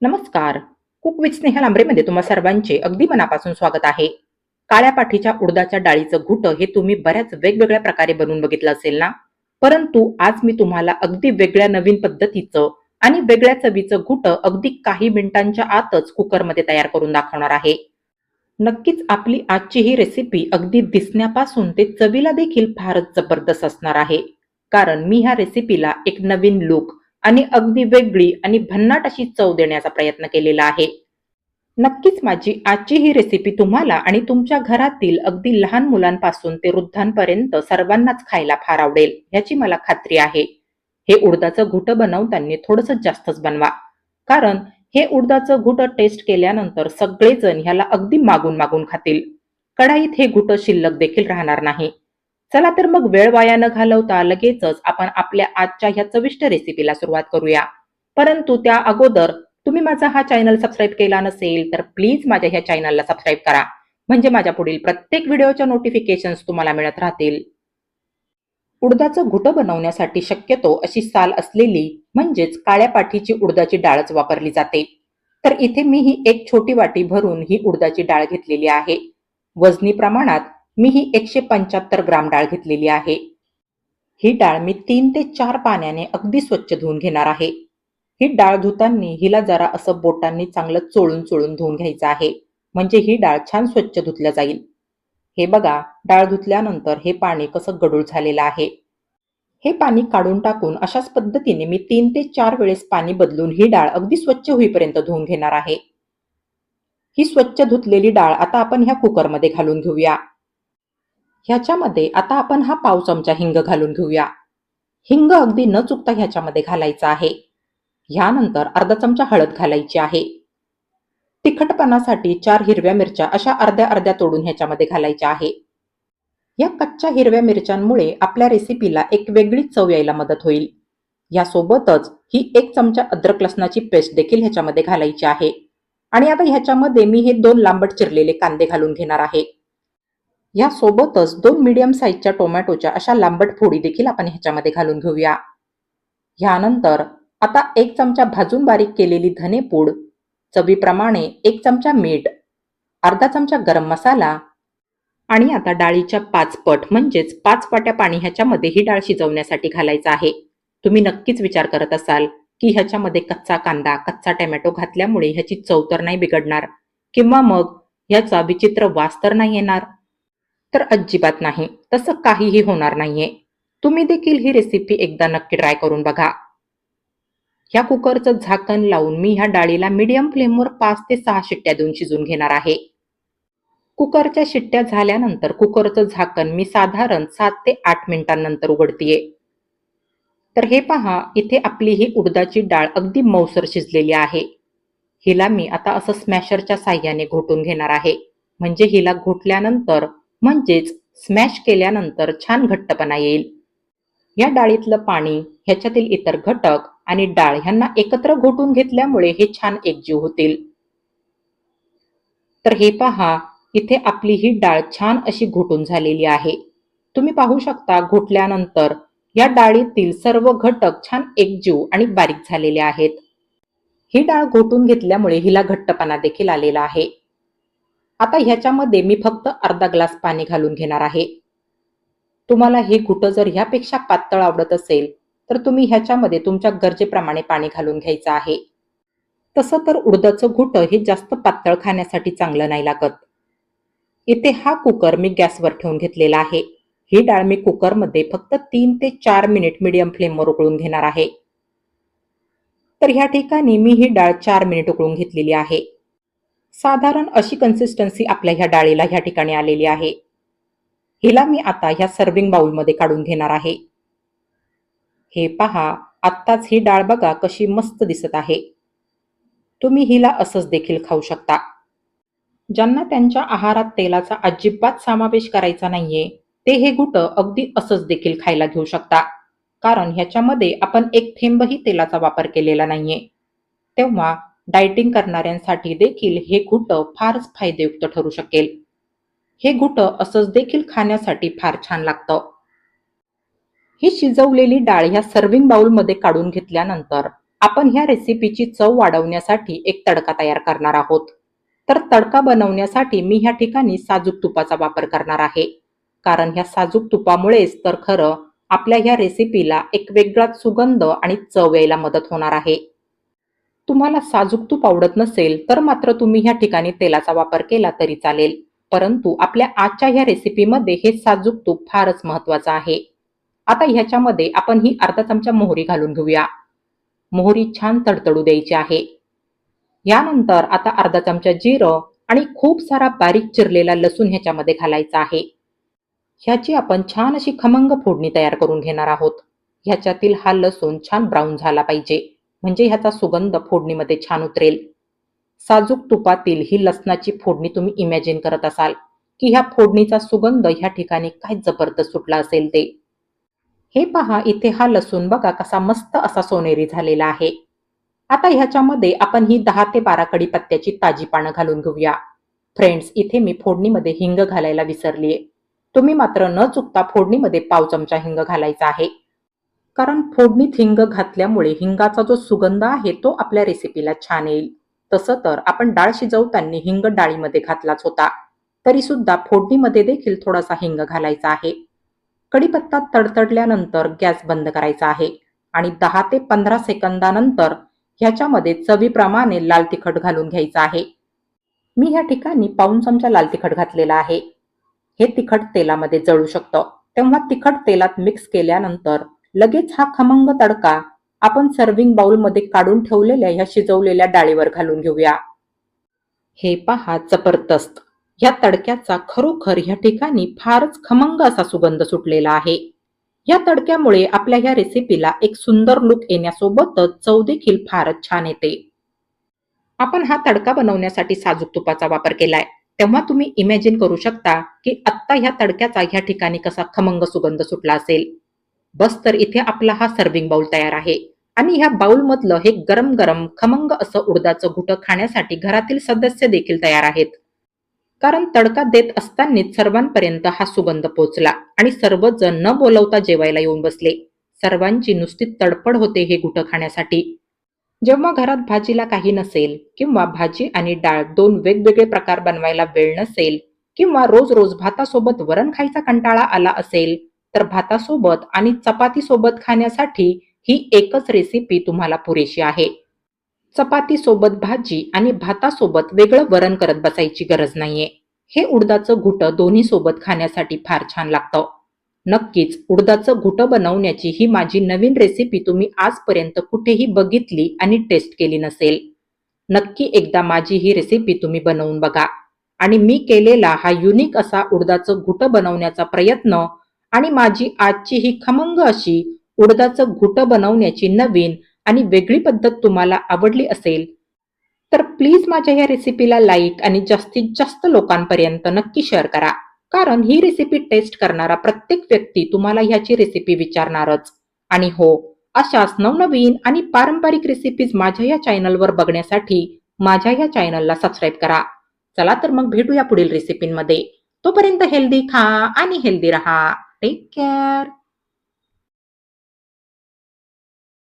नमस्कार. Cook with Sneha लांबरेमध्ये तुम्हा सर्वांचे अगदी मनापासून स्वागत आहे. काळ्या पाठीच्या उडदाच्या डाळीचं घुटं हे तुम्ही बऱ्याच वेगवेगळ्या प्रकारे बनवून बघितलं असेल ना? परंतु आज मी तुम्हाला अगदी वेगळ्या नवीन पद्धतीचं आणि वेगळ्या चवीचं घुटं अगदी काही मिनिटांच्या आतच कुकरमध्ये तयार करून दाखवणार आहे. नक्कीच आपली आजची ही रेसिपी अगदी दिसण्यापासून ते चवीला देखील फारच जबरदस्त असणार आहे. कारण मी ह्या रेसिपीला एक नवीन लूक आणि अगदी वेगळी आणि भन्नाट अशी चव देण्याचा प्रयत्न केलेला आहे. नक्कीच माझी आजची ही रेसिपी तुम्हाला आणि तुमच्या घरातील अगदी लहान मुलांपासून ते वृद्धांपर्यंत सर्वांनाच खायला फार आवडेल, ह्याची मला खात्री आहे. हे उडदाचं घुटं बनवताना थोडंसं जास्तच बनवा. कारण हे उडदाचं घुटं टेस्ट केल्यानंतर सगळेजण ह्याला अगदी मागून मागून खातील. कढाईत हे घुटं शिल्लक देखील राहणार नाही. चला तर मग वेळ वाया न घालवता लगेचच आपण आपल्या आजच्या ह्या चविष्ट रेसिपीला सुरुवात करूया. परंतु त्या अगोदर तुम्ही माझा हा चॅनल सबस्क्राईब केला नसेल तर प्लीज माझ्या ह्या चॅनलला सबस्क्राईब करा. म्हणजे माझ्या पुढील प्रत्येक व्हिडिओच्या नोटिफिकेशन्स तुम्हाला मिळत राहतील. उडदाचं घुटं बनवण्यासाठी शक्यतो अशी साल असलेली म्हणजेच काळ्या पाठीची उडदाची डाळच वापरली जाते. तर इथे मी ही एक छोटी वाटी भरून ही उडदाची डाळ घेतलेली आहे. वजनी प्रमाणात मी ही 175 ग्राम डाळ घेतलेली आहे. ही डाळ मी 3 ते 4 पाण्याने अगदी स्वच्छ धुवून घेणार आहे. ही डाळ धुताना हिला जरा असं बोटांनी चांगलं चोळून चोळून धुवून घ्यायचं आहे. म्हणजे ही डाळ छान स्वच्छ धुतल्या जाईल. हे बघा, डाळ धुतल्यानंतर हे पाणी कसं गढूळ झालेलं आहे. हे पाणी काढून टाकून अशाच पद्धतीने मी 3 ते 4 वेळेस पाणी बदलून ही डाळ अगदी स्वच्छ होईपर्यंत धुवून घेणार आहे. ही स्वच्छ धुतलेली डाळ आता आपण ह्या कुकरमध्ये घालून घेऊया. ह्याच्यामध्ये आता आपण हा पाव चमचा हिंग घालून घेऊया. हिंग अगदी न चुकता ह्याच्यामध्ये घालायचा आहे. ह्यानंतर अर्धा चमचा हळद घालायची आहे. तिखटपणासाठी 4 हिरव्या मिरच्या अशा अर्ध्या अर्ध्या तोडून ह्याच्यामध्ये घालायच्या आहे. या कच्च्या हिरव्या मिरच्यांमुळे आपल्या रेसिपीला एक वेगळी चव यायला मदत होईल. यासोबतच ही 1 चमचा अद्रक लसणाची पेस्ट देखील ह्याच्यामध्ये घालायची आहे. आणि आता ह्याच्यामध्ये मी हे 2 लांबट चिरलेले कांदे घालून घेणार आहे. यासोबतच 2 मीडियम साईजच्या टोमॅटोच्या अशा लांबट फोडी देखील आपण ह्याच्यामध्ये घालून घेऊया. ह्यानंतर आता 1 चमचा भाजून बारीक केलेली धनेपूड, चवीप्रमाणे 1 चमचा मीठ, अर्धा चमचा गरम मसाला आणि आता डाळीच्या 5 पट म्हणजेच 5 वाट्या पाणी ह्याच्यामध्ये ही डाळ शिजवण्यासाठी घालायचं आहे. तुम्ही नक्कीच विचार करत असाल की ह्याच्यामध्ये कच्चा कांदा, कच्चा टोमॅटो घातल्यामुळे ह्याची चव तर नाही बिघडणार किंवा मग ह्याचा विचित्र वास तर नाही येणार. तर अजिबात नाही, तसं काहीही होणार नाहीये. तुम्ही देखील ही रेसिपी एकदा नक्की ट्राय करून बघा. ह्या कुकरचं झाकण लावून मी ह्या डाळीला मीडियम फ्लेमवर 5 ते 6 शिट्ट्या देऊन शिजवून घेणार आहे. कुकरच्या शिट्ट्या झाल्यानंतर कुकरचं झाकण मी साधारण 7 ते 8 मिनिटांनंतर उघडतीये. तर हे पहा, इथे आपली ही उडदाची डाळ अगदी मऊसर शिजलेली आहे. हिला मी आता असं स्मॅशरच्या साह्याने घोटून घेणार आहे. म्हणजे हिला घोटल्यानंतर म्हणजेच स्मॅश केल्यानंतर छान घट्टपणा येईल. या डाळीतलं पाणी, ह्याच्यातील इतर घटक आणि डाळ ह्यांना एकत्र घोटून घेतल्यामुळे हे छान एकजीव होतील. तर हे पहा, इथे आपली ही डाळ छान अशी घोटून झालेली आहे. तुम्ही पाहू शकता घोटल्यानंतर या डाळीतील सर्व घटक छान एकजीव आणि बारीक झालेले आहेत. ही डाळ घोटून घेतल्यामुळे हिला घट्टपणा देखील आलेला आहे. आता ह्याच्यामध्ये मी फक्त अर्धा ग्लास पाणी घालून घेणार आहे. तुम्हाला हे घुटं जर ह्यापेक्षा पातळ आवडत असेल तर तुम्ही ह्याच्यामध्ये तुमच्या गरजेप्रमाणे पाणी घालून घ्यायचं आहे. तसं तर उडदाचं घुटं हे जास्त पातळ खाण्यासाठी चांगलं नाही लागत. इथे हा कुकर मी गॅसवर ठेवून घेतलेला आहे. ही डाळ मी कुकरमध्ये फक्त 3 ते 4 मिनिट मीडियम फ्लेमवर उकळून घेणार आहे. तर ह्या ठिकाणी मी ही डाळ 4 मिनिट उकळून घेतलेली आहे. साधारण अशी कन्सिस्टन्सी आपल्या ह्या डाळीला ह्या ठिकाणी आलेली आहे. हिला मी आता ह्या सर्विंग बाउलमध्ये काढून घेणार आहे. हे पहा, आत्ताच ही डाळ बघा कशी मस्त दिसत आहे. तुम्ही हिला असंच देखील खाऊ शकता. ज्यांना त्यांच्या आहारात तेलाचा अजिबात समावेश करायचा नाहीये, ते हे घुटं अगदी असंच देखील खायला घेऊ शकता. कारण ह्याच्यामध्ये आपण एक थेंबही तेलाचा वापर केलेला नाहीये. तेव्हा डायटिंग करणाऱ्यांसाठी देखील हे घुटं फारच फायदेयुक्त ठरू शकेल. हे घुटं असंच देखील खाण्यासाठी फार छान लागतं. ही शिजवलेली डाळ ह्या सर्विंग बाउलमध्ये काढून घेतल्यानंतर आपण ह्या रेसिपीची चव वाढवण्यासाठी एक तडका तयार करणार आहोत. तर तडका बनवण्यासाठी मी ह्या ठिकाणी साजूक तुपाचा वापर करणार आहे. कारण ह्या साजूक तुपामुळेच तर खरं आपल्या ह्या रेसिपीला एक वेगळाच सुगंध आणि चव यायला मदत होणार आहे. तुम्हाला साजूक तूप आवडत नसेल तर मात्र तुम्ही ह्या ठिकाणी तेलाचा वापर केला तरी चालेल. परंतु आपल्या आजच्या ह्या रेसिपीमध्ये हे साजूक तूप फारच महत्वाचं आहे. आता ह्याच्यामध्ये आपण ही अर्धा चमचा मोहरी घालून घेऊया. मोहरी छान तडतडू द्यायची आहे. यानंतर आता अर्धा चमचा जिरं आणि खूप सारा बारीक चिरलेला लसूण ह्याच्यामध्ये घालायचा आहे. ह्याची आपण छान अशी खमंग फोडणी तयार करून घेणार आहोत. ह्याच्यातील हा लसूण छान ब्राऊन झाला पाहिजे, म्हणजे ह्याचा सुगंध फोडणीमध्ये छान उतरेल. साजूक तुपातील ही लसणाची फोडणी तुम्ही इमॅजिन करत असाल की ह्या फोडणीचा सुगंध ह्या ठिकाणी काय जबरदस्त सुटला असेल ते. हे पहा, इथे हा लसूण बघा कसा मस्त असा सोनेरी झालेला आहे. आता ह्याच्यामध्ये आपण ही 10 ते 12 कढीपत्त्याची ताजी पानं घालून घेऊया. फ्रेंड्स, इथे मी फोडणीमध्ये हिंग घालायला विसरलीये. तुम्ही मात्र न चुकता फोडणीमध्ये पाव चमचा हिंग घालायचा आहे. कारण फोडणीत हिंग घातल्यामुळे हिंगाचा जो सुगंध आहे तो आपल्या रेसिपीला छान येईल. तसं तर आपण डाळ शिजवताना हिंग डाळीमध्ये घातलाच होता, तरी सुद्धा फोडणीमध्ये देखील थोडासा हिंग घालायचा आहे. कढीपत्ता तडतडल्यानंतर गॅस बंद करायचा आहे आणि 10 ते 15 सेकंदानंतर ह्याच्यामध्ये चवीप्रमाणे लाल तिखट घालून घ्यायचं आहे. मी ह्या ठिकाणी पाऊण चमचा लाल तिखट घातलेला आहे. हे तिखट तेलामध्ये जळू शकतं, तेव्हा तिखट तेलात मिक्स केल्यानंतर लगेच हा खमंग तडका आपण सर्विंग बाउलमध्ये काढून ठेवलेल्या ह्या शिजवलेल्या डाळीवर घालून घेऊया. हे पहा, जबरदस्त! ह्या तडक्याचा खरोखर ह्या ठिकाणी फारच खमंग असा सुगंध सुटलेला आहे. या तडक्यामुळे आपल्या ह्या रेसिपीला एक सुंदर लुक येण्यासोबतच चव देखील फारच छान येते. आपण हा तडका बनवण्यासाठी साजूक तुपाचा वापर केलाय, तेव्हा तुम्ही इमॅजिन करू शकता की आत्ता ह्या तडक्याचा ह्या ठिकाणी कसा खमंग सुगंध सुटला असेल. बस, तर इथे आपला हा सर्विंग बाउल तयार आहे आणि ह्या बाउलमधलं हे गरम गरम खमंग असं उडदाचं घुटं खाण्यासाठी घरातील सदस्य देखील तयार आहेत. कारण तडका देत असतानाच सर्वांपर्यंत हा सुगंध पोहोचला आणि सर्वजण न बोलवता जेवायला येऊन बसले. सर्वांची नुसती तडफड होते हे घुटं खाण्यासाठी. जेव्हा घरात भाजीला काही नसेल किंवा भाजी आणि डाळ दोन वेगवेगळे प्रकार बनवायला वेळ नसेल किंवा रोज रोज भातासोबत वरण खायचा कंटाळा आला असेल, तर भातासोबत आणि चपातीसोबत खाण्यासाठी ही एकच रेसिपी तुम्हाला पुरेशी आहे. चपातीसोबत भाजी आणि भातासोबत वेगळं वरण करत बसायची गरज नाहीये. हे उडदाचं घुटं दोन्ही सोबत खाण्यासाठी फार छान लागतं. नक्कीच उडदाचं घुटं बनवण्याची ही माझी नवीन रेसिपी तुम्ही आजपर्यंत कुठेही बघितली आणि टेस्ट केली नसेल. नक्की एकदा माझी ही रेसिपी तुम्ही बनवून बघा आणि मी केलेला हा युनिक असा उडदाचं घुटं बनवण्याचा प्रयत्न आणि माझी आजची ही खमंग अशी उडदाचं घुटं बनवण्याची नवीन आणि वेगळी पद्धत तुम्हाला आवडली असेल, तर प्लीज माझ्या या रेसिपीला लाईक आणि जास्तीत जास्त लोकांपर्यंत नक्की शेअर करा. कारण ही रेसिपी टेस्ट करणारा प्रत्येक व्यक्ती तुम्हाला ह्याची रेसिपी विचारणारच. आणि हो, अशाच नवनवीन आणि पारंपरिक रेसिपीज माझ्या या चॅनलवर बघण्यासाठी माझ्या या चॅनलला सबस्क्राईब करा. चला तर मग भेटूया पुढील रेसिपींमध्ये. तोपर्यंत हेल्दी खा आणि हेल्दी रहा. Take care.